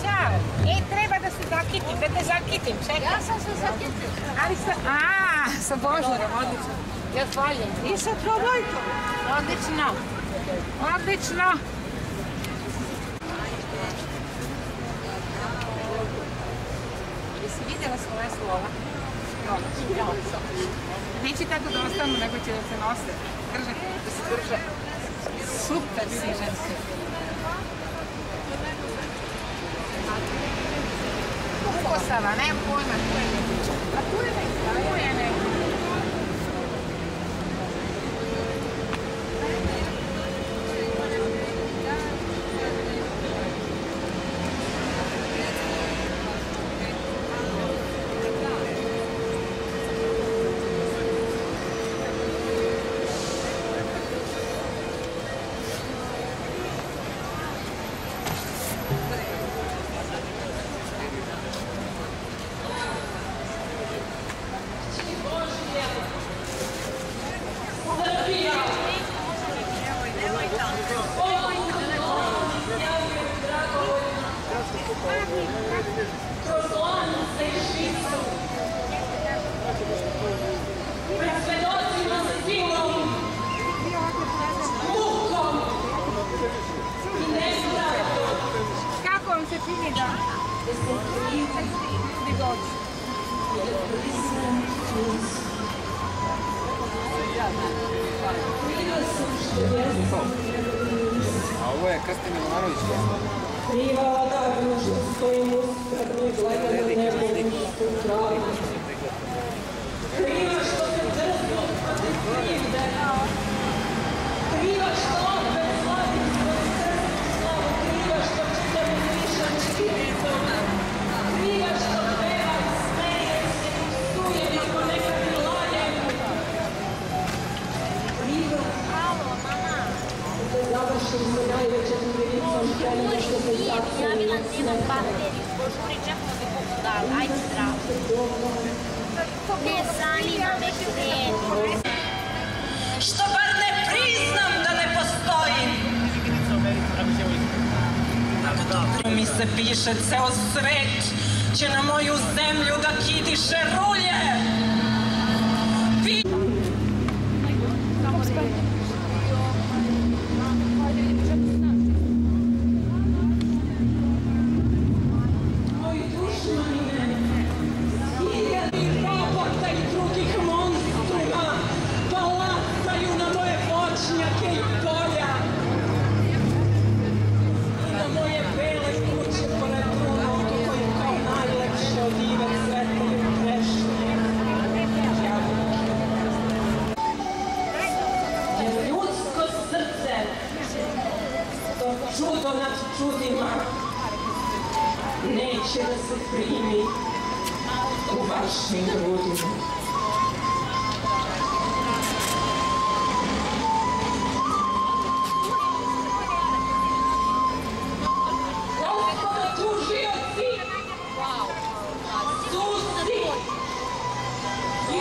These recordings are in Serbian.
Ćao. Treba da se zakitim, da te zakitim, čekaj. Ja sam se zakitim. Ali sa Božarom, odlično. Ja zvaljem. I sa probojkom. Odlično. Odlično. Jesi vidjela svoje slova? Neće tako da ostanu, nego će da se nose. Drže, da se drže. Super si, ženska. Ukosava, nemam pojma. A tu je neko. Tu je neko. Kroz lance i švicu, pred svedocima silom, mukom i nepravdom. Kako vam se čini da vi dođu? A ovo je Krstin Milanović. Krivala davno što stojim uskratno i gledam na nebo istu travu. Kriva što se drzno protiv krivde. Kriva što opet slavim svoj srpsku slavu. Kriva što čitam pišem čiricom. Kriva što pevam, smejem se i psujem i ponekad i lajem. Kriva. Alo, mama. Završim se najvećom krivicom prema što se sačujem. Javila ti na bakteriju, požuri čekamo bi pogledala, ajde zdravo. Ne zanima me krenu. Što bar ne priznam da ne postojim. Mi se piše, ceo svet će na moju zemlju da kidiše rulje. Moji dušmani hiljadi robota i drugih monstruma balataju na moje voćnjake i polja i na moje bele kuće pored Dunavu koji kao najlepše od ive cvetaju trešnje. Jer ljudsko srce, to čudo nad čudima, neće da se primi u vašim grudima. Gospodo tužioci, suci i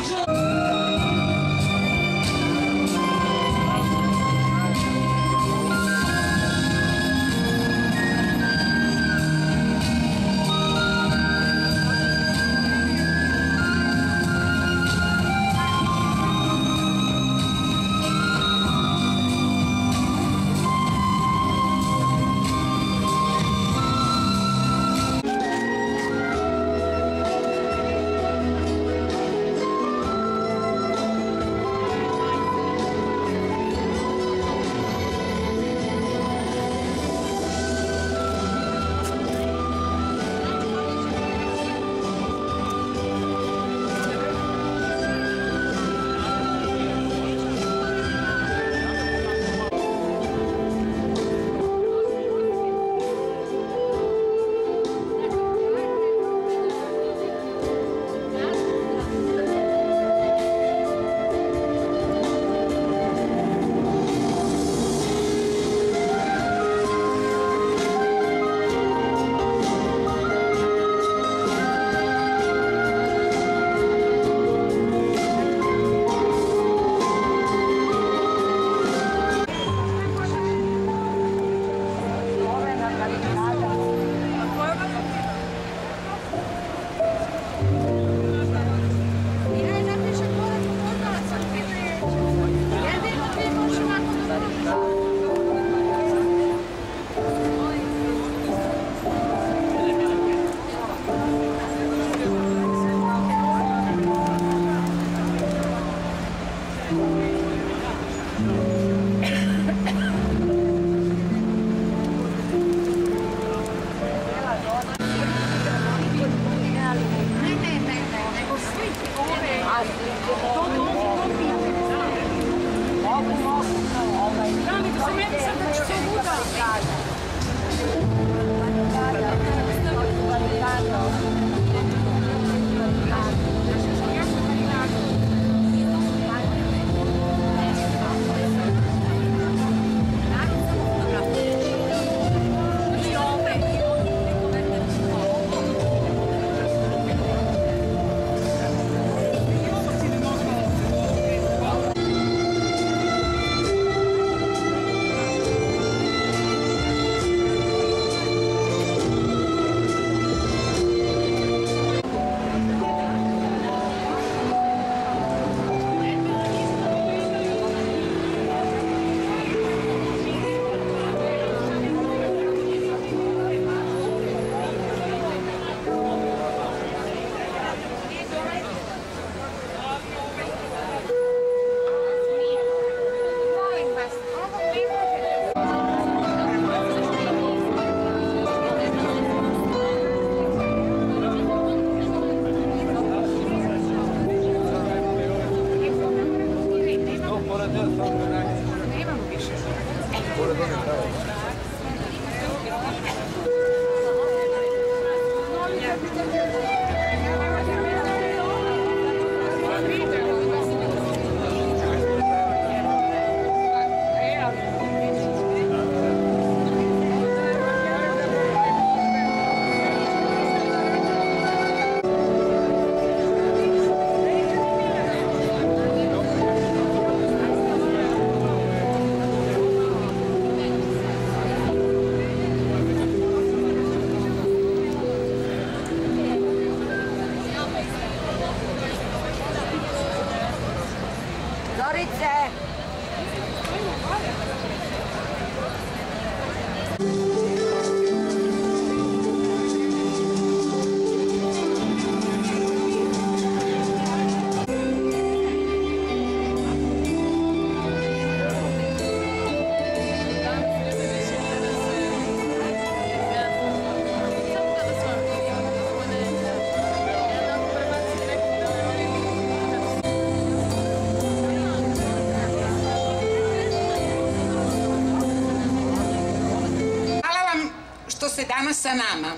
Danas sa nama.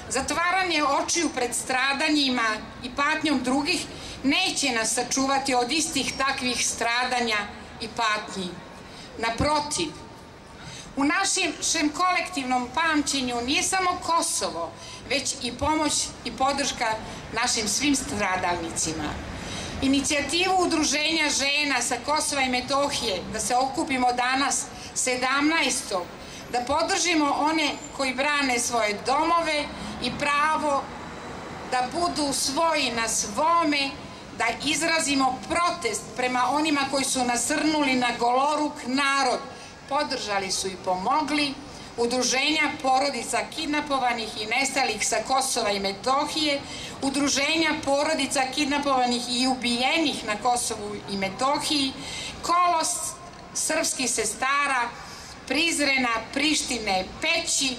Zatvaranje očiju pred stradanjima i patnjom drugih neće nas sačuvati od istih takvih stradanja i patnji. Naprotiv, u našem kolektivnom pamćenju nije samo Kosovo, već i pomoć i podrška našim svim stradalnicima. Inicijativu Udruženja žena sa Kosova i Metohije da se okupimo danas 17. da podržimo one koji brane svoje domove i pravo da budu svoji na svome, da izrazimo protest prema onima koji su nasrnuli na goloruk narod, podržali su i pomogli Udruženja porodica kidnapovanih i nestalih sa Kosova i Metohije, Udruženja porodica kidnapovanih i ubijenih na Kosovu i Metohiji, Kolos srpskih sestara, Prizrena, Prištine, Peći,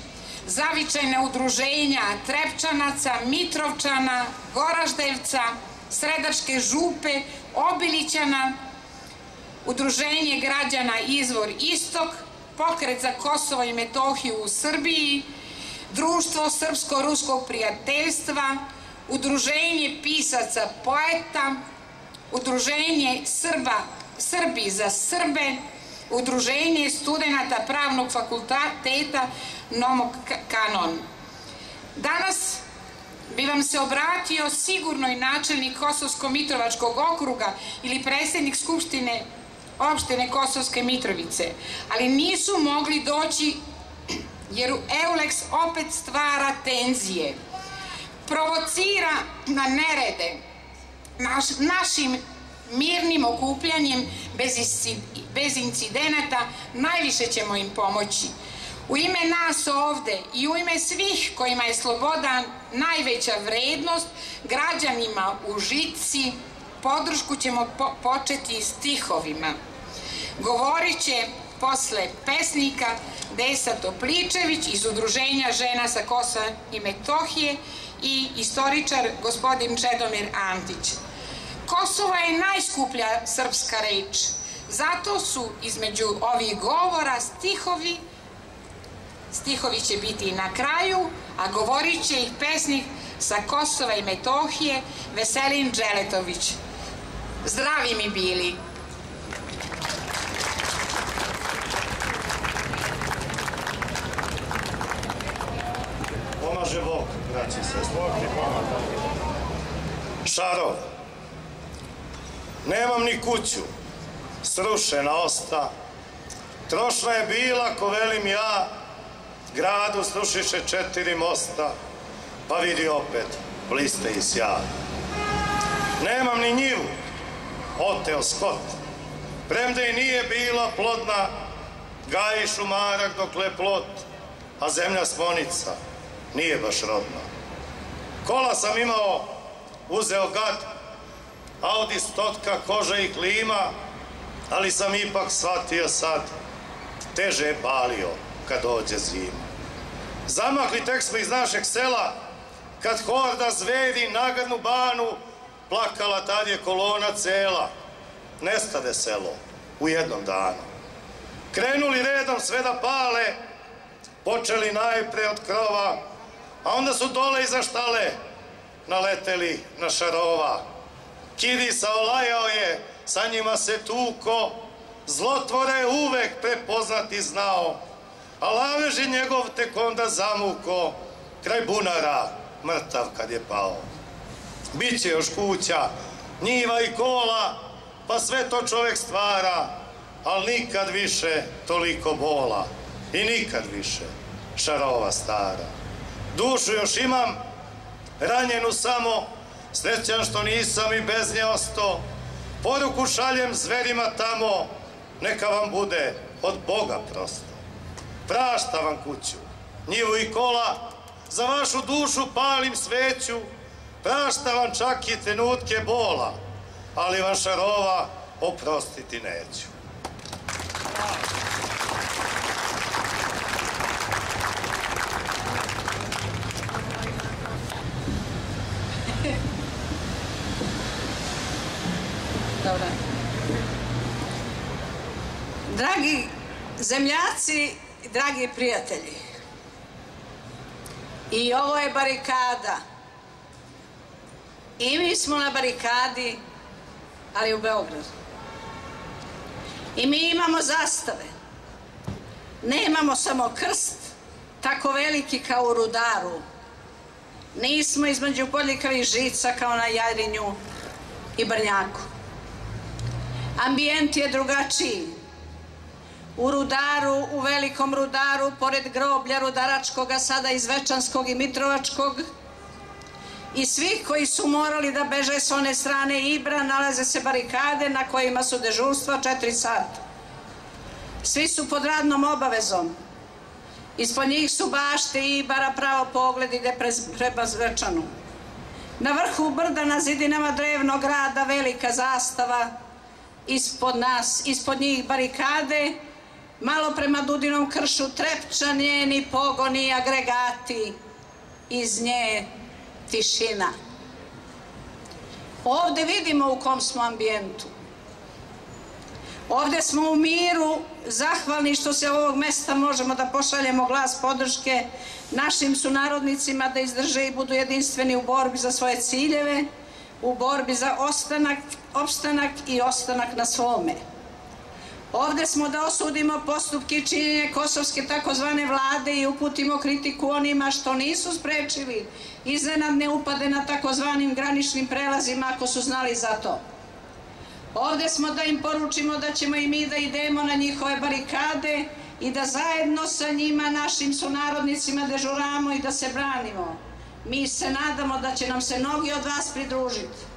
zavičajna udruženja Trepčanaca, Mitrovčana, Goraždevca, Sredačke župe, Obilićana, Udruženje građana Izvor Istok, Pokret za Kosovo i Metohiju u Srbiji, Društvo srpsko-ruskog prijateljstva, Udruženje pisaca poeta, Udruženje Srbi za Srbe, Udruženje studenata Pravnog fakulteta Nomok Kanon. Danas bi vam se obratio sigurno i načelnik Kosovsko-Mitrovačkog okruga ili predsjednik Skupštine opštine Kosovske Mitrovice, ali nisu mogli doći jer EULEX opet stvara tenzije, provocira na nerede. Našim mirnim okupljanjem bez incidenata najviše ćemo im pomoći. U ime nas ovde i u ime svih kojima je sloboda najveća vrednost, građanima u Žici, podršku ćemo početi stihovima. Govorit će posle pesnika Desa Topličević iz Udruženja žena sa Kosova i Metohije i istoričar gospodin Čedomir Antić. Kosovo je najskuplja srpska reč. Zato su između ovih govora stihovi. Stihovi će biti i na kraju, a govorit će ih pesnik sa Kosova i Metohije, Veselin Dželetović. Zdravi mi bili! Pomaže Bog, braći se, slojki pomaže. Šarov. Nemam ni kuću, srušena osta. Trošna je bila, ko velim ja, gradu srušiše 4 mosta, pa vidi opet, bliste i sjaj. Nemam ni njivu, oteo skot, premda i nije bila plodna, gaji šumarak dokle plot, a zemlja smonica nije baš rodna. Kola sam imao, uzeo gad, Audi stotka, koža i klima, ali sam ipak shvatio sad, teže je palio kad dođe zima. Zamakli tek smo iz našeg sela, kad horda zveri nagadnu banu, plakala tad je kolona cela. Nestade selo u jednom danu. Krenuli redom sve da pale, počeli najpre od krova, a onda su dole iza štale naleteli na Šarova. Kirisa olajao je, sa njima se tuko, zlotvore je uvek prepoznati znao, a laveži njegov tek onda zamuko, kraj bunara, mrtav kad je pao. Biće još kuća, njiva i kola, pa sve to čovek stvara, al nikad više toliko bola i nikad više Šarova stara. Dušu još imam, ranjenu samo, srećan što nisam i bez nje ostao. Poruku šaljem zverima tamo, neka vam bude od Boga prosto. Prašta vam kuću, njivu i kola, za vašu dušu palim sveću, prašta vam čak i trenutke bola, ali vam Šarova oprostiti neću. Dragi zemljaci, dragi prijatelji, i ovo je barikada. I mi smo na barikadi, ali u Beogradu. I mi imamo zastave. Nemamo samo krst, tako veliki kao u Rudaru. Nismo između bodljikavih žica kao na Jarinju i Brnjaku. Ambijent je drugačiji. U Rudaru, u Velikom Rudaru, pored groblja Rudaračkoga, sada i Zvečanskog i Mitrovačkog, i svih koji su morali da beže s one strane Ibra, nalaze se barikade na kojima su dežurstva 4 sata. Svi su pod radnom obavezom. Ispod njih su bašte Ibara, pravo pogled ide prema Zvečanu. Na vrhu brda, na zidinama drevnog grada, velika zastava, ispod nas, ispod njih barikade, malo prema Dudinom kršu trepča njeni pogoni i agregati, iz nje tišina. Ovde vidimo u kom smo ambijentu. Ovde smo u miru, zahvalni što se ovog mesta možemo da pošaljemo glas podrške našim sunarodnicima da izdrže i budu jedinstveni u borbi za svoje ciljeve, u borbi za opstanak i ostanak na svome. Ovde smo da osudimo postupke i činjenje kosovske takozvane vlade i uputimo kritiku onima što nisu sprečili iznenadne upade na takozvanim graničnim prelazima ako su znali za to. Ovde smo da im poručimo da ćemo i mi da idemo na njihove barikade i da zajedno sa njima, našim sunarodnicima, dežuramo i da se branimo. Mi se nadamo da će nam se mnogi od vas pridružiti.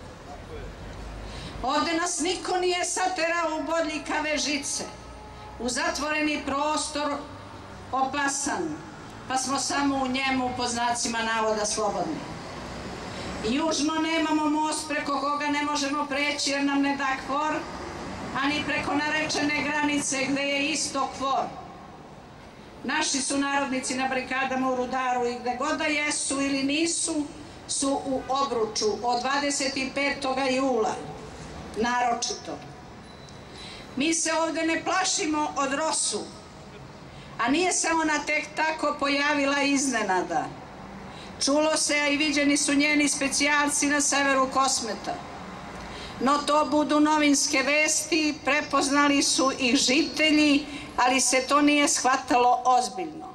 Ovde nas niko nije saterao u bodljikave žice, u zatvoreni prostor opasan, pa smo samo u njemu po znacima navoda slobodni. Južno nemamo most preko koga ne možemo preći jer nam ne da kvor, ani preko narečene granice gde je isto kvor. Naši sunarodnici na barikadama u Rudaru i gde god da jesu ili nisu, su u obruču od 25. jula, naročito. Mi se ovde ne plašimo od ROSU, a nije se ona tek tako pojavila iznenada. Čulo se, a i viđeni su njeni specijalci na severu Kosmeta. No to budu novinske vesti, prepoznali su ih žitelji, ali se to nije shvatalo ozbiljno.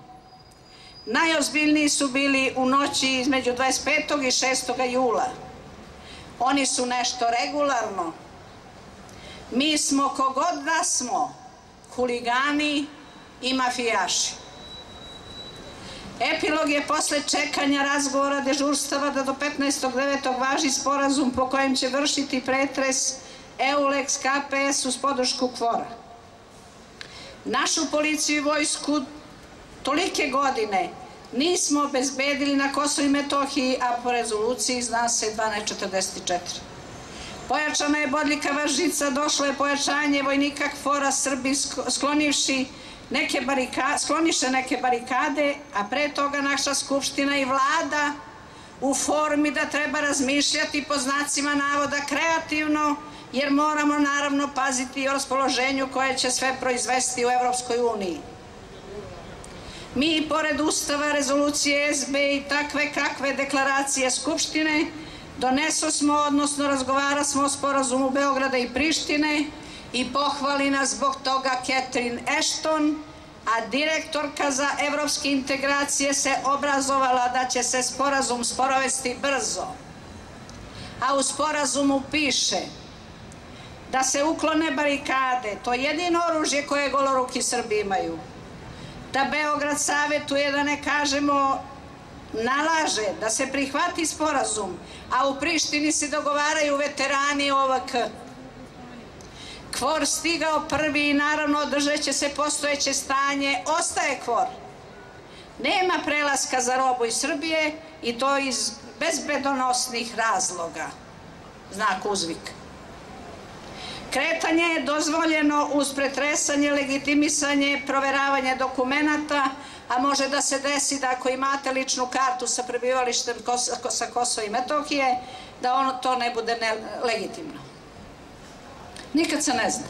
Najozbiljniji su bili u noći između 25. i 6. jula. Oni su nešto regularno. Mi smo, kogod da smo, huligani i mafijaši. Epilog je posle čekanja razgovora dežurstava da do 15.9. važi sporazum po kojem će vršiti pretres EULEX KPS uz podršku KFOR-a. Našu policiju i vojsku tolike godine nismo obezbedili na Kosovu i Metohiji, a po rezoluciji zna se 1244. Pojačana je bodljikava žica, došlo je pojačanje vojnika KFOR-a Srbi skloniše neke barikade, a pre toga naša skupština i vlada u formi da treba razmišljati po znacima navoda kreativno, jer moramo naravno paziti o raspoloženju koje će sve proizvesti u Evropskoj uniji. Mi, pored Ustava, rezolucije SB i takve kakve deklaracije Skupštine, doneso smo, odnosno razgovara smo o sporazumu Beograda i Prištine i pohvali nas zbog toga Catherine Ashton, a direktorka za evropske integracije se obrazovala da će se sporazum sprovesti brzo. A u sporazumu piše da se uklone barikade, to je jedino oružje koje goloruki Srbi imaju. Da Beograd savetuje, da ne kažemo nalaže, da se prihvati sporazum, a u Prištini se dogovaraju veterani OVK. KFOR stigao prvi i naravno održat će se postojeće stanje, ostaje KFOR. Nema prelaska za robu iz Srbije i to iz bezbedonosnih razloga, znak uzvik. Kretanje je dozvoljeno uz pretresanje, legitimisanje, proveravanje dokumenata, a može da se desi da ako imate ličnu kartu sa prebivalištem sa Kosova i Metohije, da ono to ne bude legitimno. Nikad se ne zna.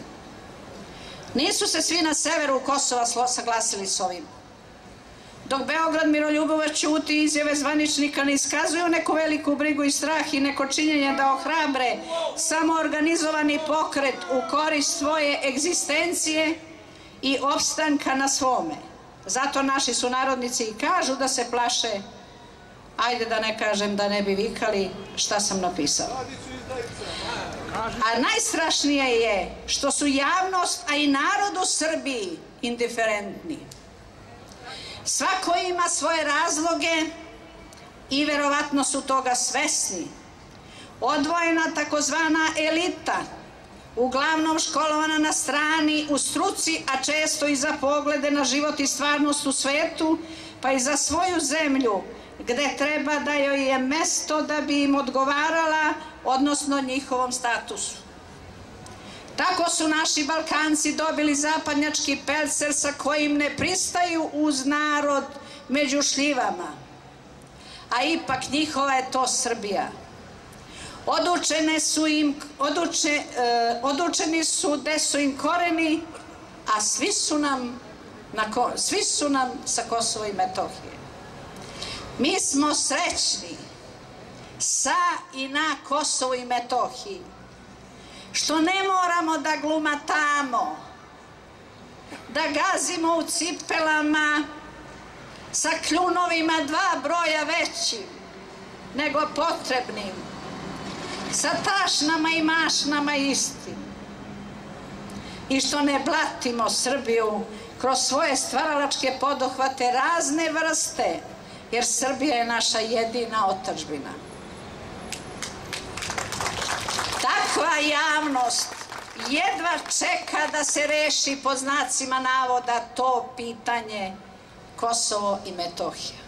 Nisu se svi na severu Kosova saglasili s ovim. Dok Beograd miroljubivo ćuti, izjave zvaničnika ne iskazuju neku veliku brigu i strah i neko činjenje da ohrabre samoorganizovani pokret u korist svoje egzistencije i opstanka na svome. Zato naši sunarodnici i kažu da se plaše, ajde da ne kažem da ne bi vikali šta sam napisala. A najstrašnije je što su javnost, a i narod u Srbiji indiferentni. Svako ima svoje razloge i verovatno su toga svesni. Odvojena takozvana elita, uglavnom školovana na strani, u struci, a često i za poglede na život i stvarnost u svetu, pa i za svoju zemlju, gde treba da joj je mesto da bi im odgovarala, odnosno njihovom statusu. Tako su naši Balkanci dobili zapadnjački pelcer sa kojim ne pristaju uz narod među šljivama. A ipak njihova je to Srbija. Odučeni su gde su im koreni, a svi su nam sa Kosova i Metohije. Mi smo srećni sa i na Kosovu i Metohiji, što ne moramo da glumatamo, da gazimo u cipelama sa kljunovima 2 broja većim nego potrebnim, sa tašnama i mašnama istim, i što ne blatimo Srbiju kroz svoje stvaralačke poduhvate razne vrste, jer Srbija je naša jedina otadžbina. Takva javnost jedva čeka da se reši pod znacima navoda to pitanje Kosovo i Metohija.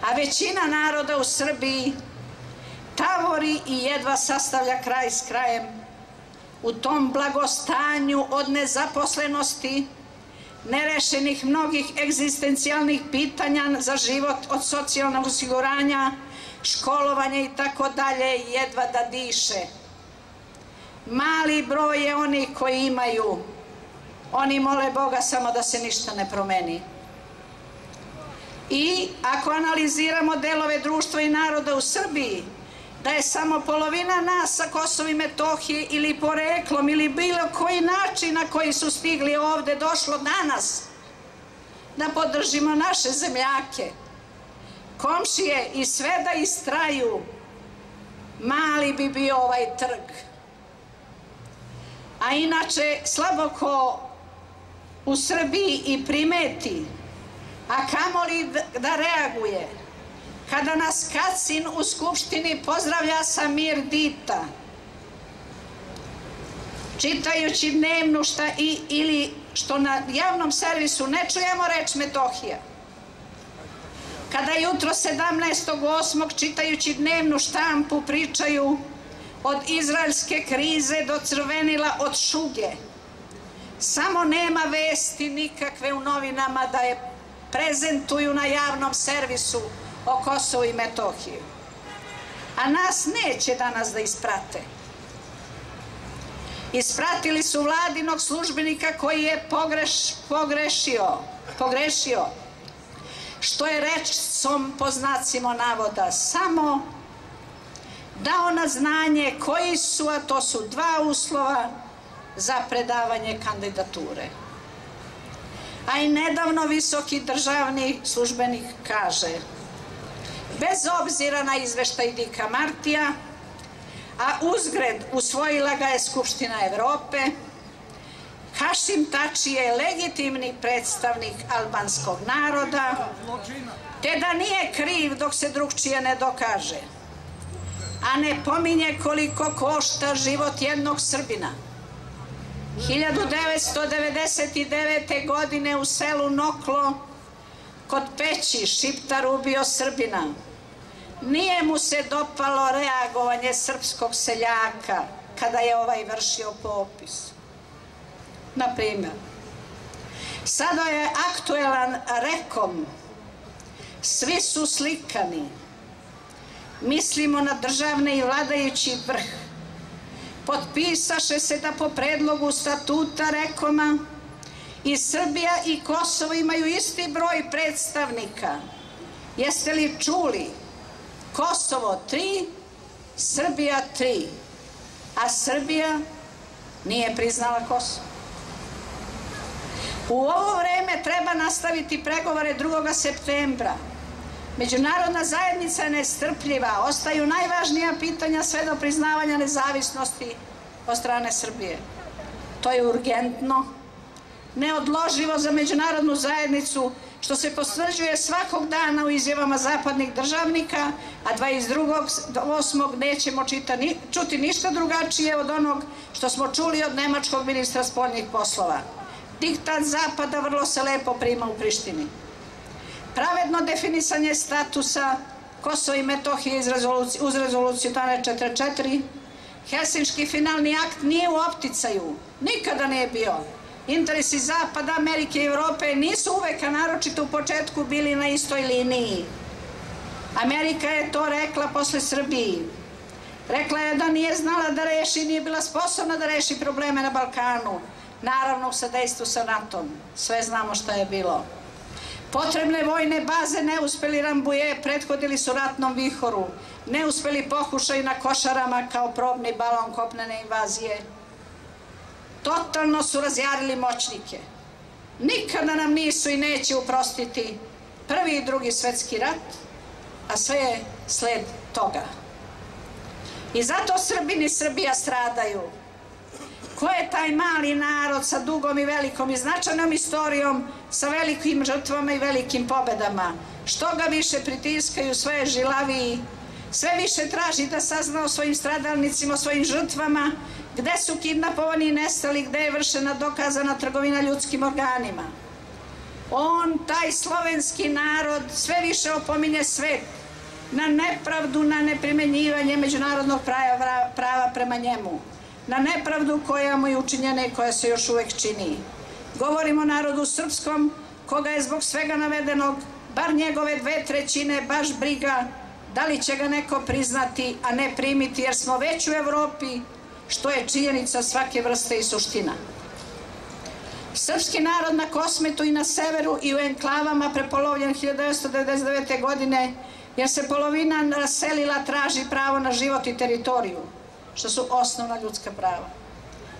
A većina naroda u Srbiji tavori i jedva sastavlja kraj s krajem u tom blagostanju od nezaposlenosti, nerešenih mnogih egzistencijalnih pitanja za život, od socijalnog osiguranja, školovanja i tako dalje, jedva da diše. Mali broj je onih koji imaju. Oni mole Boga samo da se ništa ne promeni. I ako analiziramo delove društva i naroda u Srbiji, da je samo polovina nas sa Kosova i Metohije ili poreklom ili bilo koji način na koji su stigli ovde došlo danas da podržimo naše zemljake, komšije i sve da istraju, mali bi bio ovaj trg. A inače, slabo ko u Srbiji i primeti, a kamoli da reaguje, kada nas Kacin u Skupštini pozdravlja sa Mirdita, čitajući dnevnu ili što na javnom servisu ne čujemo reč Metohija. Kada jutro 17.8. čitajući dnevnu štampu pričaju od izraelske krize do crvenila od šuge. Samo nema vesti nikakve u novinama da je prezentuju na javnom servisu o Kosovu i Metohiji. A nas neće danas da isprate. Ispratili su vladinog službenika koji je pogrešio, što je rečcom po znacima navoda samo dao na znanje koji su, a to su 2 uslova za predavanje kandidature. A i nedavno visoki državni službenik kaže: bez obzira na izveštaj Dika Martija, a uzgred usvojila ga je Skupština Evrope, Hašim Tači je legitimni predstavnik albanskog naroda, te da nije kriv dok se drugčije ne dokaže. A ne pominje koliko košta život jednog Srbina. 1999. godine u selu Noklo kod Peći Šiptar ubio Srbina. Nije mu se dopalo reagovanje srpskog seljaka kada je ovaj vršio popis. Na primjer, sada je aktuelan Rekom, svi su slikani, mislimo na državni i vladajući vrh. Potpisaše se da po predlogu statuta Rekoma i Srbija i Kosovo imaju isti broj predstavnika. Jeste li čuli? Kosovo 3, Srbija 3, a Srbija nije priznala Kosovo. U ovo vreme treba nastaviti pregovore 2. septembra. Međunarodna zajednica je nestrpljiva, ostaju najvažnija pitanja sve do priznavanja nezavisnosti od strane Srbije. To je urgentno, neodloživo za međunarodnu zajednicu, što se potvrđuje svakog dana u izjavama zapadnih državnika, a 22.8. nećemo čuti ništa drugačije od onog što smo čuli od nemačkog ministra spoljnih poslova. Diktat Zapada vrlo se lepo prima u Prištini. Pravedno definisanje statusa Kosova i Metohije uz rezoluciju 1244, Helsinški finalni akt nije u opticaju, nikada nije bio. Interesi Zapada, Amerike i Evrope nisu uvek, a naročito u početku, bili na istoj liniji. Amerika je to rekla posle Srbiji. Rekla je da nije znala da reši, nije bila sposobna da reši probleme na Balkanu. Naravno u sadejstvu sa NATO-om. Sve znamo šta je bilo. Potrebne vojne baze neuspeli Rambuje, prethodili su ratnom vihoru. Neuspeli pokušaj na Košarama kao probni balon kopnene invazije. Totalno su razjarili moćnike. Nikada nam nisu i neće uprostiti Prvi i Drugi svetski rat, a sve je sled toga. I zato Srbini i Srbija stradaju. Ko je taj mali narod sa dugom i velikom i značajnom istorijom, sa velikim žrtvama i velikim pobedama? Što ga više pritiskaju, sve je žilaviji, sve više traži da sazna o svojim stradalnicima, o svojim žrtvama, gde su kidnapovani i nestali, gde je vršena dokazana trgovina ljudskim organima. On, taj slovenski narod, sve više opominje svet na nepravdu, na neprimenjivanje međunarodnog prava prema njemu, na nepravdu koja mu je učinjena i koja se još uvek čini. Govorimo o narodu srpskom, koga je zbog svega navedenog, bar njegove 2/3 baš briga da li će ga neko priznati, a ne primiti, jer smo već u Evropi, što je činjenica svake vrste i suština. Srpski narod na Kosmetu i na severu i u enklavama prepolovljen 1999. godine, jer se polovina raselila, traži pravo na život i teritoriju, što su osnovna ljudska prava.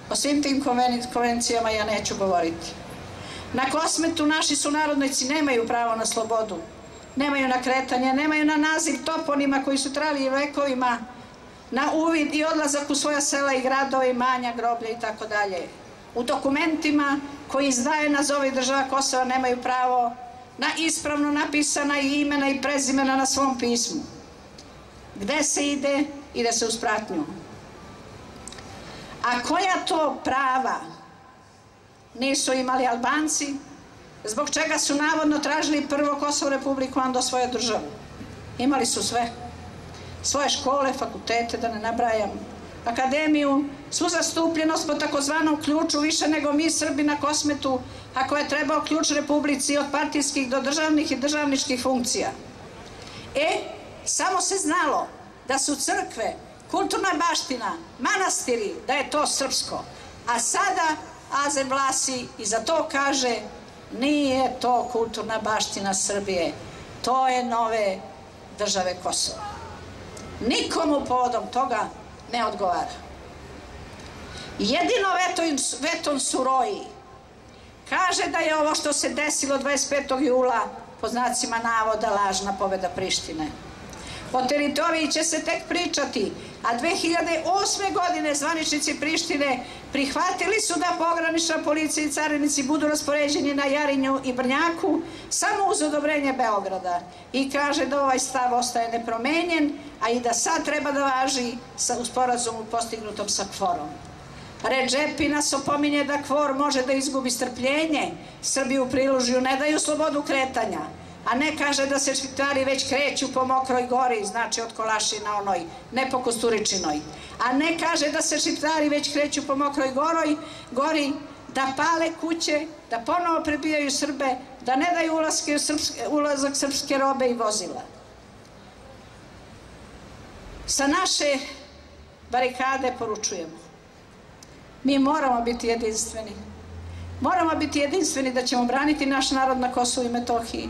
O svim tim konvencijama ja neću govoriti. Na Kosmetu naši sunarodnici nemaju pravo na slobodu, nemaju na kretanje, nemaju na naziv toponima koji su trajali vekovima, na uvid i odlazak u svoja sela i gradove, imanja, groblje i tako dalje. U dokumentima koji izdaje nazovi država Kosova nemaju pravo na ispravno napisana i imena i prezimena na svom pismu. Gde se ide? Ide se uz pratnju. A koja to prava nisu imali Albanci, zbog čega su navodno tražili prvo Kosovo Republiku, a onda svoju državu? Imali su sve. Svoje škole, fakultete, da ne nabrajam, akademiju, svu zastupljenost po takozvanom ključu, više nego mi Srbi na Kosmetu, ako je trebao ključ Republici od partijskih do državnih i državničkih funkcija. Samo se znalo da su crkve, kulturna baština, manastiri, da je to srpsko. A sada Azem Vlasi i za to kaže nije to kulturna baština Srbije, to je nove države Kosova. Nikomu povodom toga ne odgovara. Jedino Veton Suroji kaže da je ovo što se desilo 25. jula po znacima navoda lažna pobeda Prištine. O teritoriji će se tek pričati, a 2008. godine zvaničnici Prištine prihvatili su da pogranična policija i carinici budu raspoređeni na Jarinju i Brnjaku samo uz odobrenje Beograda i kaže da ovaj stav ostaje nepromenjen, a i da sad treba da važi u sporazumu postignutom sa KFOR-om. Redžepi nas opominje da KFOR može da izgubi strpljenje, Srbi u priložju ne daju slobodu kretanja, a ne kaže da se Šiptari već kreću po Mokroj gori, znači od Kolašina onoj, ne po Kusturičinoj, a ne kaže da se Šiptari već kreću po Mokroj gori, da pale kuće, da ponovo prebijaju Srbe, da ne daju ulazak srpske robe i vozila. Sa naše barikade poručujemo, mi moramo biti jedinstveni. Moramo biti jedinstveni da ćemo braniti naš narod na Kosovu i Metohiji,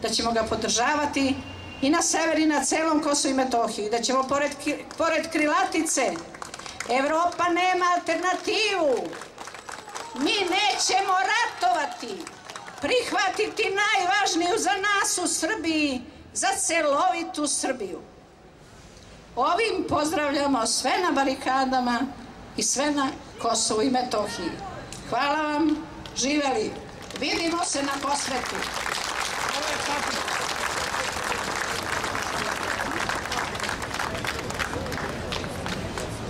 da ćemo ga podržavati i na sever i na celom Kosovu i Metohiji, da ćemo pored krilatice Evropa nema alternativu, mi nećemo ratovati, prihvatiti najvažniju za nas u Srbiji, za celovitu Srbiju. Ovim pozdravljamo sve na barikadama i sve na Kosovu i Metohiji. Hvala vam, živeli, vidimo se na Kosmetu.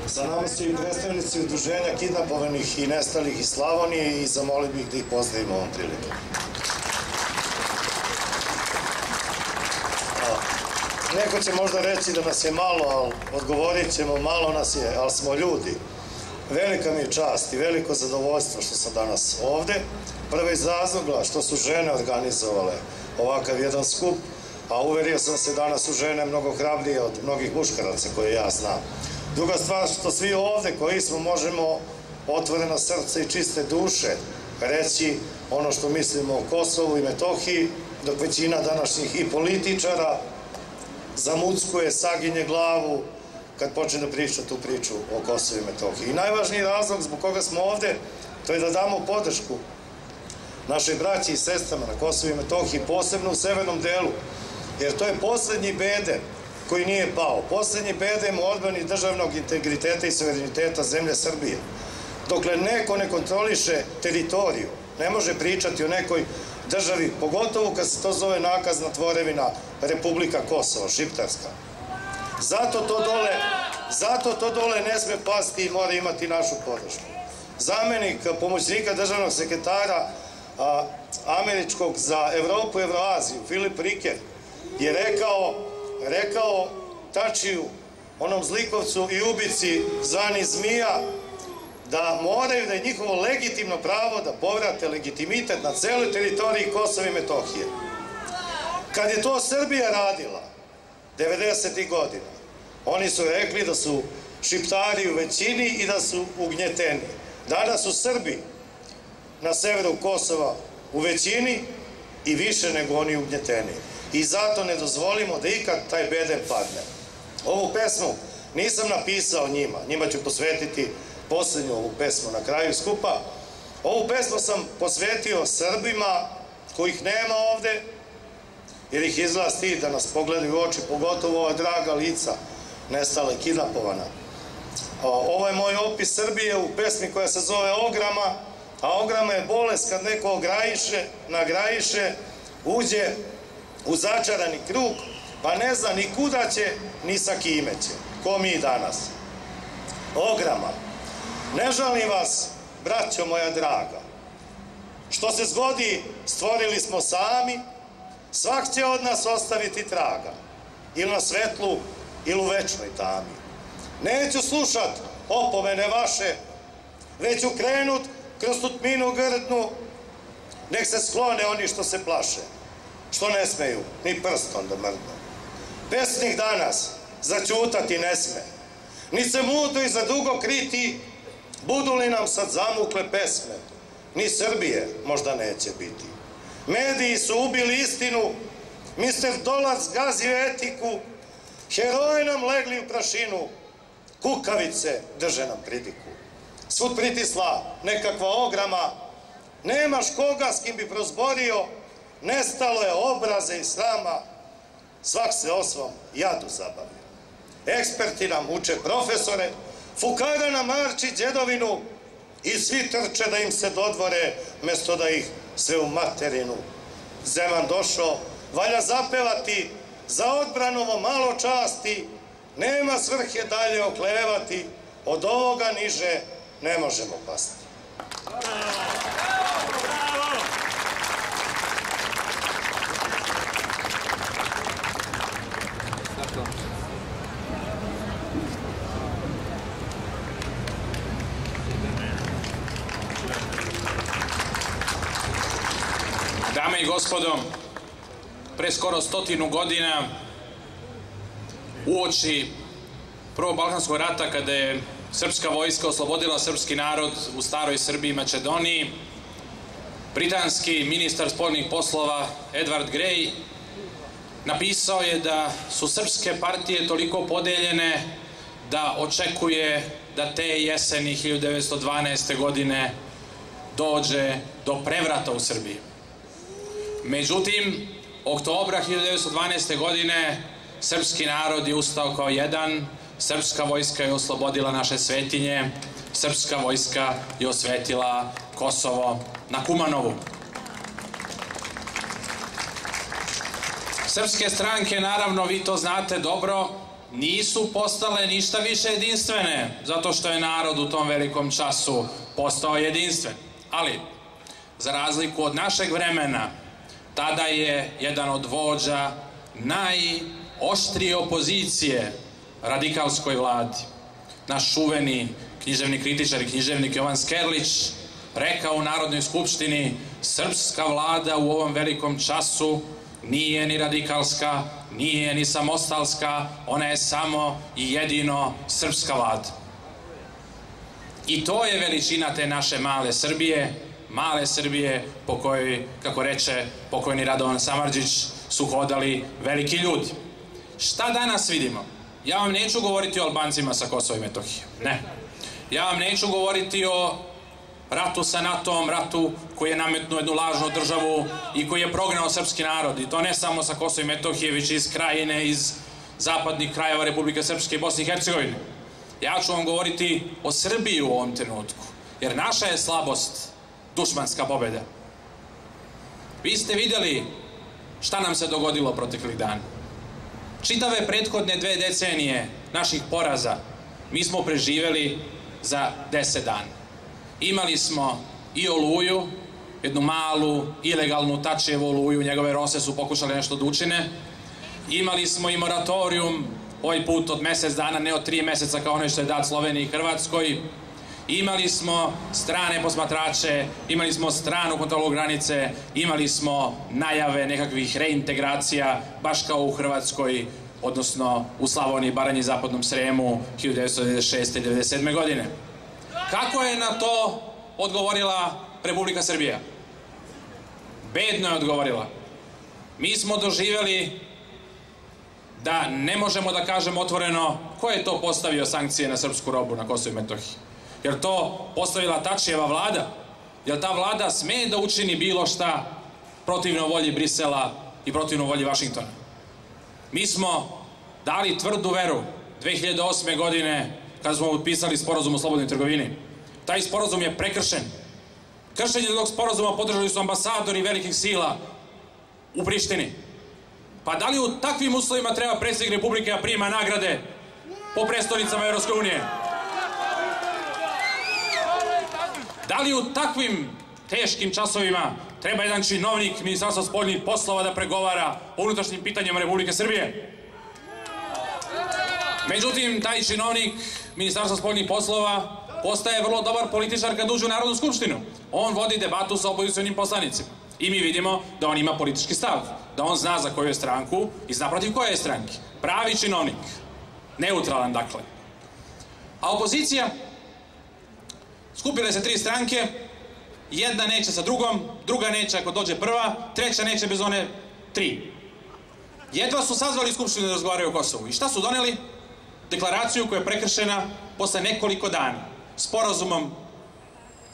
Sa nama su i predstavnici udruženja kidnapovanih i nestalih iz Slavonije i zamolio bih da ih pozdravimo ovom prilikom. Neko će možda reći da nas je malo, ali odgovorit ćemo, malo nas je, ali smo ljudi. Velika mi je čast i veliko zadovoljstvo što sam danas ovde. Prvo iz razloga što su žene organizovale ovakav jedan skup, a uverio sam se danas u žene mnogo hrabrije od mnogih muškaraca koje ja znam. Druga stvar što svi ovde koji smo možemo otvoreno srce i čiste duše reći ono što mislimo o Kosovu i Metohiji, dok većina današnjih i političara zamuckuje, saginje glavu kad počne da priča tu priču o Kosovu i Metohiji. I najvažniji razlog zbog koga smo ovde, to je da damo podršku našoj braći i sestrama na Kosovu i Metohiji, posebno u severnom delu, jer to je poslednji bedem koji nije pao, poslednji bedem u odbrani državnog integriteta i suvereniteta zemlje Srbije. Dokle neko ne kontroliše teritoriju, ne može pričati o nekoj državi, pogotovo kad se to zove nakazna tvorevina Republika Kosovo, šiptarska. Zato to dole ne sme pasti i mora imati našu podršku. Zamenik pomoćnika državnog sekretara američkog za Evropu i Evroaziju, Filip Riker, je rekao Tačiju, onom zlikovcu i ubici zvani Zmija, da moraju, da je njihovo legitimno pravo da povrate legitimitet na celoj teritoriji Kosova i Metohije. Kad je to Srbija radila 90. godina, oni su rekli da su Šiptari u većini i da su ugnjeteni. Danas su Srbi na severu Kosova u većini i više nego oni ugnjeteni. I zato ne dozvolimo da ikad taj bedem padne. Ovu pesmu nisam napisao njima ću posvetiti posljednju ovu pesmu na kraju skupa. Ovu pesmu sam posvetio Srbima kojih nema ovde, jer ih izgleda stid da nas pogledaju u oči, pogotovo ova draga lica, nestala i kidnapovana. Ovo je moj opis Srbije u pesmi koja se zove Ograma, a ograma je bolest kad neko ograjiše, nagrajiše, uđe u začarani krug, pa ne zna ni kuda će, ni sa kime će. Ko mi danas. Ograma. Ne žalim vas, braćo moja draga. Što se zgodi, stvorili smo sami, svak će od nas ostaviti traga. Ili na svetlu, ili u večnoj tami. Neću slušat opomene vaše, već ću krenut kroz tutminu grdnu, nek se sklone oni što se plaše, što ne smeju ni prstom da mrdnu. Pesnik danas začutati ne sme, ni se mudo i za dugo kriti, budu li nam sad zamukle pesme, ni Srbije možda neće biti. Mediji su ubili istinu, mister Dolac zgazio etiku, heroji nam legli u prašinu, kukavice drže nam pridiku. Svud pritisla nekakva ograma, nemaš koga s kim bi prozborio, nestalo je obraze i srama, svak se o svom jadu zabavio. Eksperti nam uče profesore, fukara nam marči djedovinu i svi trče da im se dodvore, mesto da ih sve u materinu. Zeman došao, valja zapevati, za odbranovo malo časti, nema svrhe dalje oklevati, od ovoga niže ne možemo pasti. Dame i gospodo, pre skoro 100 godina, uoči Prvog balkanskog rata, kada je srpska vojska oslobodila srpski narod u staroj Srbiji i Makedoniji, britanski ministar spoljnih poslova Edward Grey napisao je da su srpske partije toliko podeljene da očekuje da te jeseni 1912. godine dođe do prevrata u Srbiji. Međutim, oktobra 1912. godine srpski narod je ustao kao jedan, srpska vojska je oslobodila naše svetinje, srpska vojska je osvetila Kosovo na Kumanovu. Srpske stranke, naravno, vi to znate dobro, nisu postale ništa više jedinstvene, zato što je narod u tom velikom času postao jedinstven. Ali, za razliku od našeg vremena, tada je jedan od vođa najoštrije opozicije radikalskoj vladi, naš čuveni književni kritičar i književnik Jovan Skerlić, rekao u Narodnoj skupštini: srpska vlada u ovom velikom času nije ni radikalska, nije ni samostalska, ona je samo i jedino srpska vlada. I to je veličina te naše male Srbije po kojoj, kako reče pokojni Radovan Samardžić, su hodali veliki ljudi. Šta danas vidimo? Ja vam neću govoriti o Albancima sa Kosova i Metohije, ne. Ja vam neću govoriti o ratu sa NATO-om, ratu koji je nametnuo jednu lažnu državu i koji je prognao srpski narod. I to ne samo sa Kosova i Metohije, već iz Krajine, iz zapadnih krajeva Republike Srpske i Bosne i Hercegovine. Ja ću vam govoriti o Srbiji u ovom trenutku, jer naša je slabost dušmanska pobjeda. Vi ste vidjeli šta nam se dogodilo proteklih dana. Čitave prethodne 2 decenije naših poraza mi smo preživeli za 10 dana. Imali smo i Oluju, jednu malu, ilegalnu Tačijevu Oluju, njegove rose su pokušali nešto da učine. Imali smo i moratorijum, ovaj put od mjesec dana, ne od 3 mjeseca kao onaj što je dat Sloveniji i Hrvatskoj. Imali smo strane posmatrače, imali smo stranu kontrolu granice, imali smo najave nekakvih reintegracija, baš kao u Hrvatskoj, odnosno u Slavoniji, Baranji i Zapadnom Sremu 1996. i 1997. godine. Kako je na to odgovorila Republika Srbija? Bedno je odgovorila. Mi smo doživjeli da ne možemo da kažemo otvoreno ko je to postavio sankcije na srpsku robu na Kosovu i Metohiji. Jer to postavila Tačijeva vlada? Jer ta vlada sme da učini bilo šta protivno volji Brisela i protivno volji Vašingtona? Mi smo dali tvrdu veru 2008. godine kada smo potpisali sporazum o slobodnoj trgovini. Taj sporazum je prekršen. Kršenje tog sporazuma podržali su ambasadori velikih sila u Prištini. Pa da li u takvim uslovima treba predsjednik Republike da prima nagrade po prestonicama Evropske unije? Da li u takvim teškim časovima treba jedan činovnik Ministarstva spoljnih poslova da pregovara o unutrašnjim pitanjima Republike Srbije? Međutim, taj činovnik Ministarstva spoljnih poslova postaje vrlo dobar političar kad uđe u Narodnu skupštinu. On vodi debatu sa opozicionim poslanicima. I mi vidimo da on ima politički stav, da on zna za koju je stranku i zna protiv koje je stranke. Pravi činovnik. Neutralan, dakle. A opozicija? Skupile se 3 stranke, jedna neće sa drugom, druga neće ako dođe prva, treća neće bez one 3. Jedva su sazvali skupštinu da razgovaraju o Kosovu. I šta su doneli? Deklaraciju koja je prekršena posle nekoliko dana. Sporazumom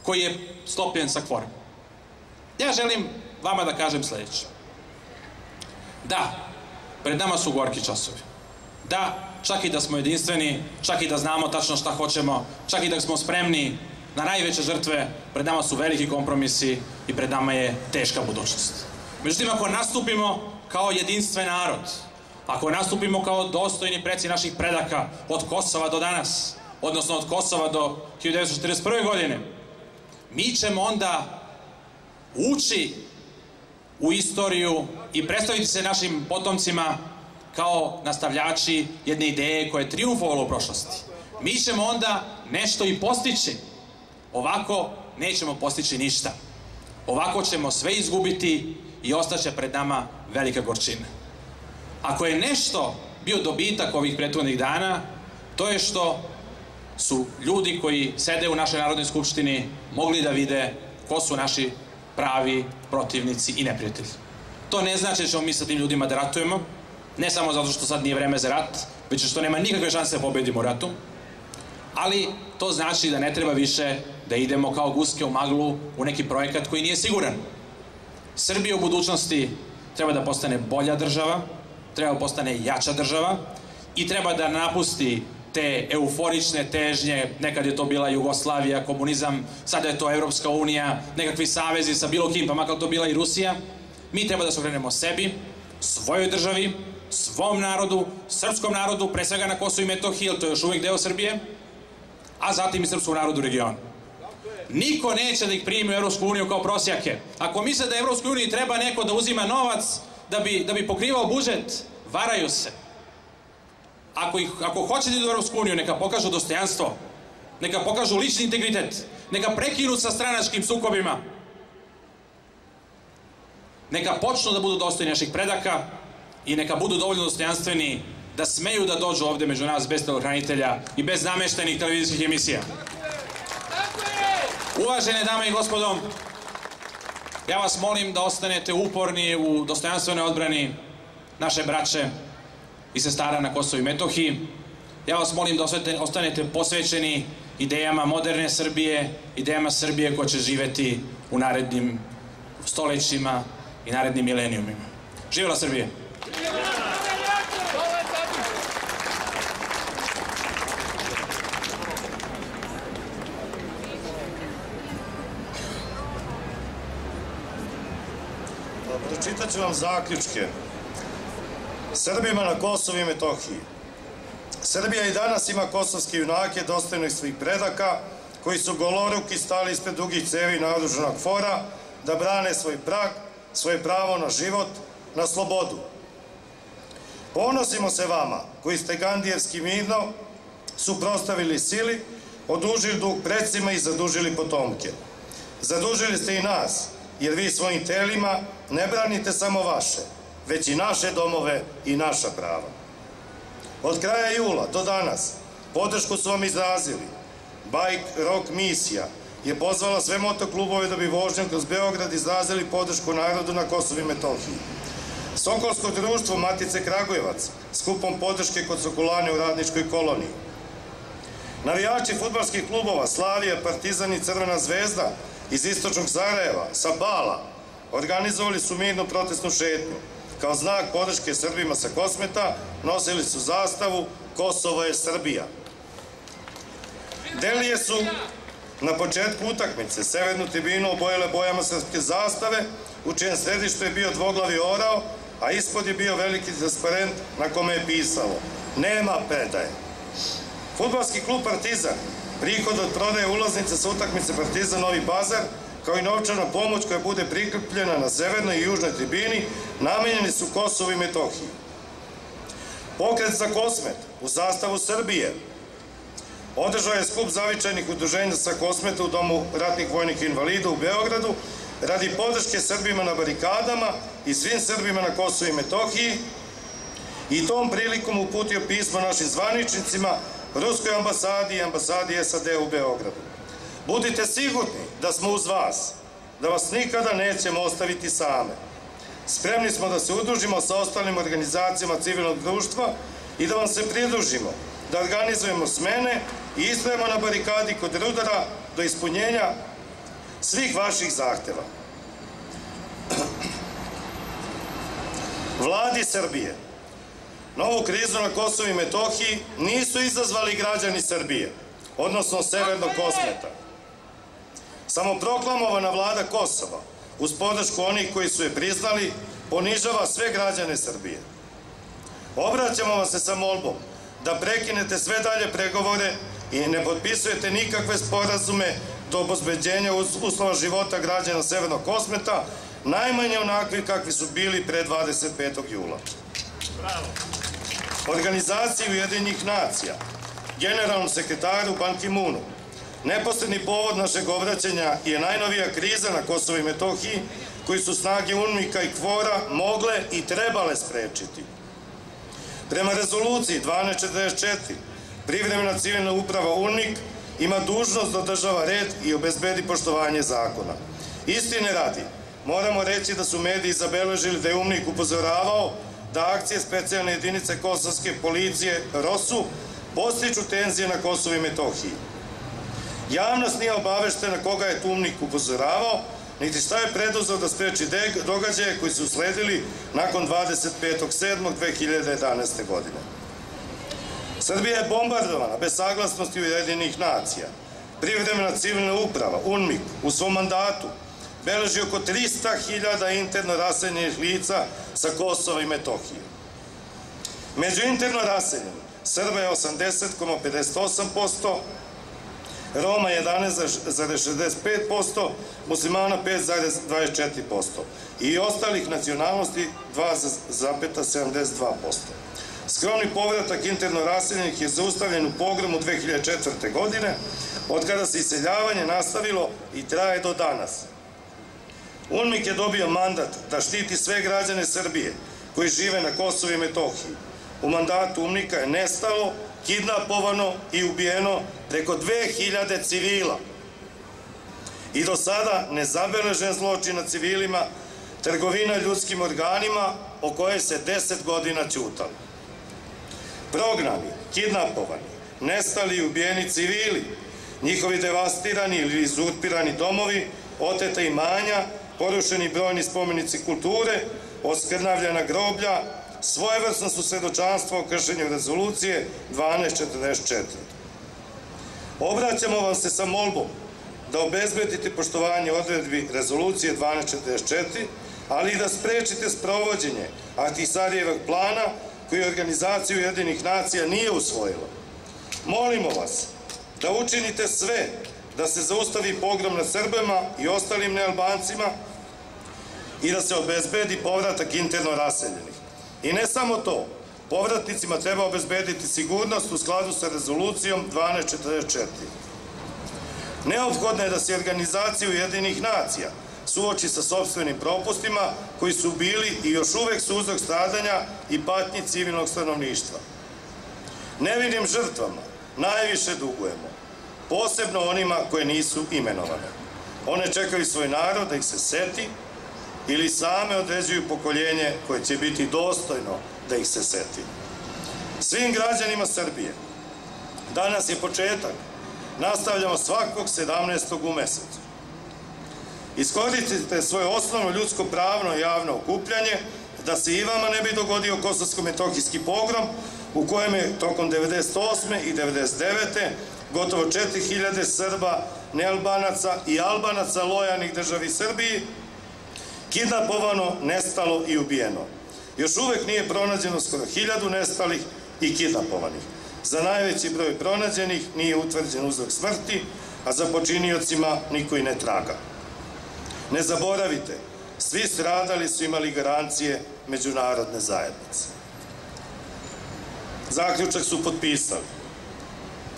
koji je sklopljen sa kvorom. Ja želim vama da kažem sljedeće. Da, pred nama su gorki časovi. Da, čak i da smo jedinstveni, čak i da znamo tačno šta hoćemo, čak i da smo spremni na najveće žrtve, pred nama su veliki kompromisi i pred nama je teška budućnost. Međutim, ako nastupimo kao jedinstven narod, ako nastupimo kao dostojni preci naših predaka od Kosova do danas, odnosno od Kosova do 1941. godine, mi ćemo onda ući u istoriju i predstaviti se našim potomcima kao nastavljači jedne ideje koja je trijumfovala u prošlosti. Mi ćemo onda nešto i postići. Ovako nećemo postići ništa. Ovako ćemo sve izgubiti i ostaće pred nama velika gorčina. Ako je nešto bio dobitak ovih prethodnih dana, to je što su ljudi koji sede u našoj Narodnoj skupštini mogli da vide ko su naši pravi protivnici i neprijatelji. To ne znači da ćemo mi sa tim ljudima da ratujemo, ne samo zato što sad nije vreme za rat, već što nema nikakve šanse da pobedimo u ratu, ali to znači da ne treba više da idemo kao guske u maglu u neki projekat koji nije siguran. Srbija u budućnosti treba da postane bolja država, treba da postane jača država i treba da napusti te euforične težnje, nekad je to bila Jugoslavija, komunizam, sada je to Evropska unija, nekakvi savezi sa bilo kim, pa makar to bila i Rusija. Mi treba da se okrenemo sebi, svojoj državi, svom narodu, srpskom narodu, pre svega na Kosovu i Metohiji, jer to je još uvijek deo Srbije, a zatim i srpskom narodu u regionu. Niko neće da ih primi u Evropsku uniju kao prosjake. Ako misle da Evropskoj uniji treba neko da uzima novac da bi pokrivao budžet, varaju se. Ako hoće da idu u Evropsku uniju, neka pokažu dostojanstvo, neka pokažu lični integritet, neka prekinu sa stranačkim sukobima, neka počnu da budu dostojni naših predaka i neka budu dovoljno dostojanstveni da smeju da dođu ovde među nas bez telohranitelja i bez nameštenih televizijskih emisija. Uvažene dame i gospodo, ja vas molim da ostanete uporni u dostojanstvenoj odbrani naše braće i sestara na Kosovu i Metohiji. Ja vas molim da ostanete posvećeni idejama moderne Srbije, idejama Srbije koja će živeti u narednim stolećima i narednim milenijumima. Živela Srbija! Pročitat ću vam zaključke. Srbima na Kosovu i Metohiji. Srbija i danas ima kosovske junake dostojnih svih predaka koji su goloruki stali ispred dugih cevi naoružanog fora da brane svoj prag, svoje pravo na život, na slobodu. Ponosimo se vama koji ste gandijevski mirno suprotstavili sili odužili dug precima i zadužili potomke. Zadužili ste i nas, jer vi svojim telima ne branite samo vaše, već i naše domove i naša prava. Od kraja jula do danas podršku su vam izrazili. Bike Rock misija je pozvala sve motoklubove da bi vožnjom kroz Beograd izrazili podršku narodu na Kosovu i Metohiji. Sokolsko društvo Matice Kragujevac skupom podrške kod Sokolane u radničkoj koloniji. Navijači fudbalskih klubova Slavija, Partizan i Crvena zvezda iz istočnog Sarajeva sa Bala organizovali su mirnu protestnu šetnju. Kao znak podrške Srbima sa Kosmeta nosili su zastavu Kosovo je Srbija. Delije su na početku utakmice severnu tribinu obojile bojama srpske zastave, u čijem središtu je bio dvoglavi orao, a ispod je bio veliki transparent na kome je pisalo nema predaje. Fudbalski klub Partizan, prihod od prodaje ulaznica sa utakmice Partizan Novi Pazar, kao i novčana pomoć koja bude prikupljena na severnoj i južnoj tribini, namenjeni su Kosovu i Metohiji. Pokret za Kosmet u sastavu Srbije održao je skup zavičajnih udruženja sa Kosmeta u Domu ratnih vojnih invalida u Beogradu radi podrške Srbima na barikadama i svim Srbima na Kosovu i Metohiji i tom prilikom uputio pismo našim zvaničnicima, Ruskoj ambasadi i ambasadi SAD u Beogradu. Budite sigurni da smo uz vas, da vas nikada nećemo ostaviti same. Spremni smo da se udružimo sa ostalim organizacijama civilnog društva i da vam se pridružimo, da organizujemo smene i istrajemo na barikadi kod Rudara do ispunjenja svih vaših zahteva. Vladi Srbije novu krizu na Kosovu i Metohiji nisu izazvali građani Srbije, odnosno Severnog Kosmeta. Samoproklamovana vlada Kosova, uz podršku onih koji su je priznali, ponižava sve građane Srbije. Obraćamo vam se sa molbom da prekinete sve dalje pregovore i ne potpisujete nikakve sporazume do obezbeđenja uslova života građana Severnog Kosmeta, najmanje onakvi kakvi su bili pre 25. jula. Organizaciji Ujedinjenih nacija, generalnom sekretaru Ban Ki-moonu, neposredni povod našeg obraćanja je najnovija kriza na Kosovu i Metohiji, koju su snage UNMIK-a i KFOR-a mogle i trebale sprečiti. Prema rezoluciji 1244, privremena civilna uprava UNMIK ima dužnost da održava red i obezbedi poštovanje zakona. Istine radi, moramo reći da su mediji zabeležili da je UNMIK upozoravao da akcije specijalne jedinice kosovske policije ROSU postiču tenzije na Kosovu i Metohiji. Javnost nije obaveštena koga je UNMIK upozoravao, niti šta je preduzeo da spreči događaje koji su usledili nakon 25.7.2011. godine. Srbija je bombardovana bez saglasnosti Ujedinjenih nacija. Privremena civilna uprava, UNMIK, u svom mandatu beleži oko 300.000 interno raseljenih lica sa Kosova i Metohije. Među interno raseljenim Srba je 80,58%, Roma 11,65%, muslimana 5,24% i ostalih nacionalnosti 2,72%. Skromni povratak interno raseljenih je zaustavljen u pogromu 2004. godine, od kada se iseljavanje nastavilo i traje do danas. UNMIK je dobio mandat da štiti sve građane Srbije koji žive na Kosovu i Metohiji. U mandatu UNMIK-a je nestalo, kidnapovano i ubijeno preko 2000 civila. I do sada nezabeležen zločin nad civilima, trgovina ljudskim organima o kojoj se 10 godina ćutalo. Prognani, kidnapovani, nestali i ubijeni civili, njihovi devastirani ili izurpirani domovi, oteta imanja, porušeni brojni spomenici kulture, oskrnavljena groblja, svojevrsno su svedočanstvo o kršenju rezolucije 1244. Obraćamo vam se sa molbom da obezbedite poštovanje odredbi rezolucije 1244, ali i da sprečite sprovođenje Ahtisarijevog plana koji organizacija Ujedinjenih nacija nije usvojila. Molimo vas da učinite sve da se zaustavi pogrom nad Srbima i ostalim nealbancima i da se obezbedi povratak interno raseljenih. I ne samo to, povratnicima treba obezbediti sigurnost u skladu sa rezolucijom 1244. Neophodno je da se organizacija Ujedinjenih nacija suoči sa sopstvenim propustima koji su bili i još uvek su uzrok stradanja i patnji civilnog stanovništva. Nevinim žrtvama najviše dugujemo, posebno onima koje nisu imenovane. One čekaju svoj narod da ih se seti ili same određuju pokoljenje koje će biti dostojno da ih se seti. Svim građanima Srbije, danas je početak, nastavljamo svakog 17. u mesecu. Iskoristite svoje osnovno ljudsko pravno i javno okupljanje da se i vama ne bi dogodio kosovsko-metohijski pogrom u kojem je tokom 1998. i 1999. gotovo 4000 Srba, nealbanaca i albanaca lojalnih državi Srbiji kidnapovano, nestalo i ubijeno. Još uvek nije pronađeno skoro 1000 nestalih i kidnapovanih. Za najveći broj pronađenih nije utvrđen uzrok smrti, a za počiniocima niko i ne traga. Ne zaboravite, svi stradali su imali garancije međunarodne zajednice. Zaključak su potpisali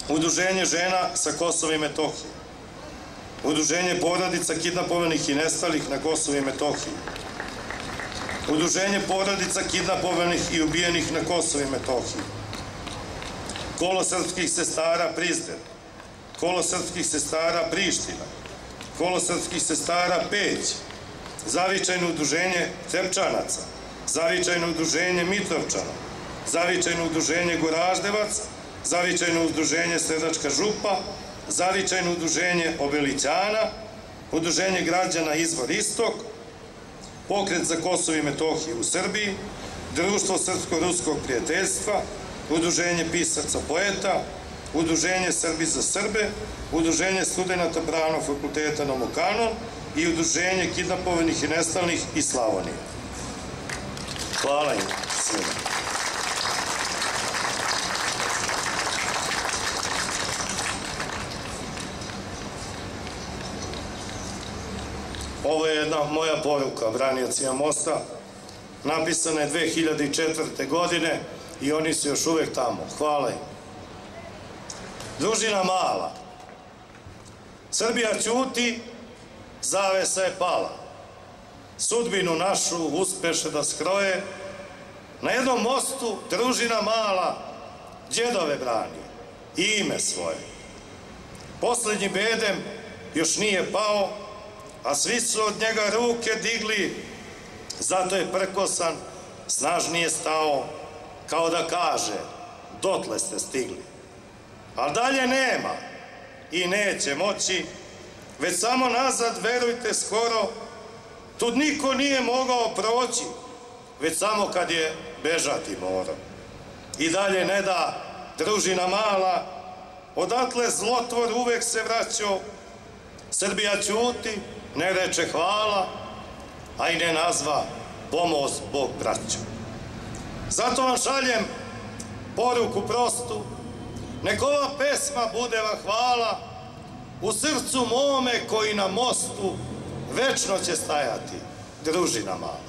Udruženje žena sa Kosova i Metohije, Udruženje porodica kidnapovanih i nestalih na Kosovu i Metohiji, Udruženje porodica kidnapovanih i ubijenih na Kosovu i Metohiji, Kolo srpskih sestara Prizren, Kolo srpskih sestara Priština, Kolo srpskih sestara Peć, Zavičajno udruženje Trepčanaca, Zavičajno udruženje Mitrovčana, Zavičajno udruženje Goraždevac, Zavičajno udruženje Sredačka župa, Zavičajno udruženje Obelićana, Udruženje građana Izvor Istok, Pokret za Kosovo i Metohiju u Srbiji, Društvo srpsko-ruskog prijateljstva, Udruženje pisaca poeta, Udruženje Srbi za Srbe, Udruženje studenta Pravnog fakulteta Nomokanon i Udruženje kidnapovanih i nestalih iz Slavonije. Hvala im svima. Ovo je jedna moja poruka braniocima mosta. Napisana je 2004. godine i oni su još uvek tamo. Hvala im. Družina mala. Srbija ćuti, zavesa je pala. Sudbinu našu uspeše da skroje. Na jednom mostu družina mala đedove brani i ime svoje. Poslednji bedem još nije pao, a svi su od njega ruke digli, zato je prkosan, snažnije stao, kao da kaže, dotle ste stigli. Ali dalje nema i neće moći, već samo nazad, verujte skoro, tu niko nije mogao proći, već samo kad je bežati morao. I dalje ne da družina mala, odatle zlotvor uvek se vraćao, Srbija ćuti, ne reče hvala, a i ne nazva pomoz Bog braću. Zato vam šaljem poruku prostu, nek ova pesma bude vam hvala u srcu mome koji na mostu večno će stajati družina mala.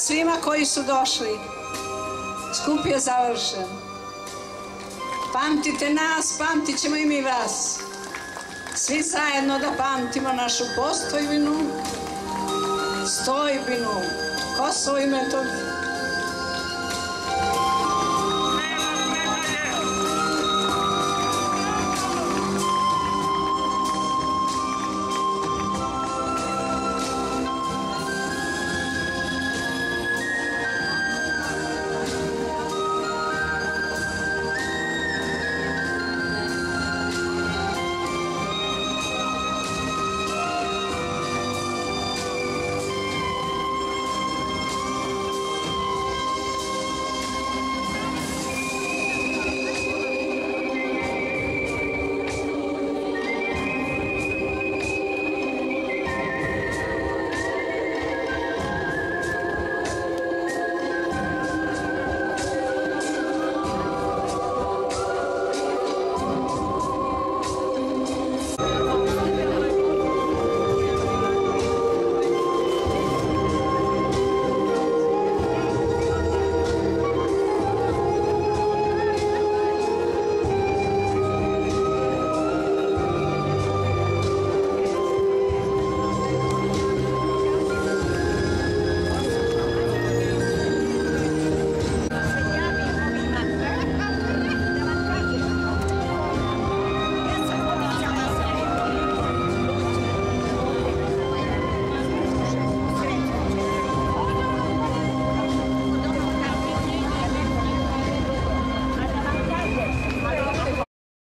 Svima koji su došli, skup je završen. Pamtite nas, pamtit ćemo i mi vas. Svi zajedno da pamtimo našu postojbinu Stojbinu, Kosovo i Metohiju.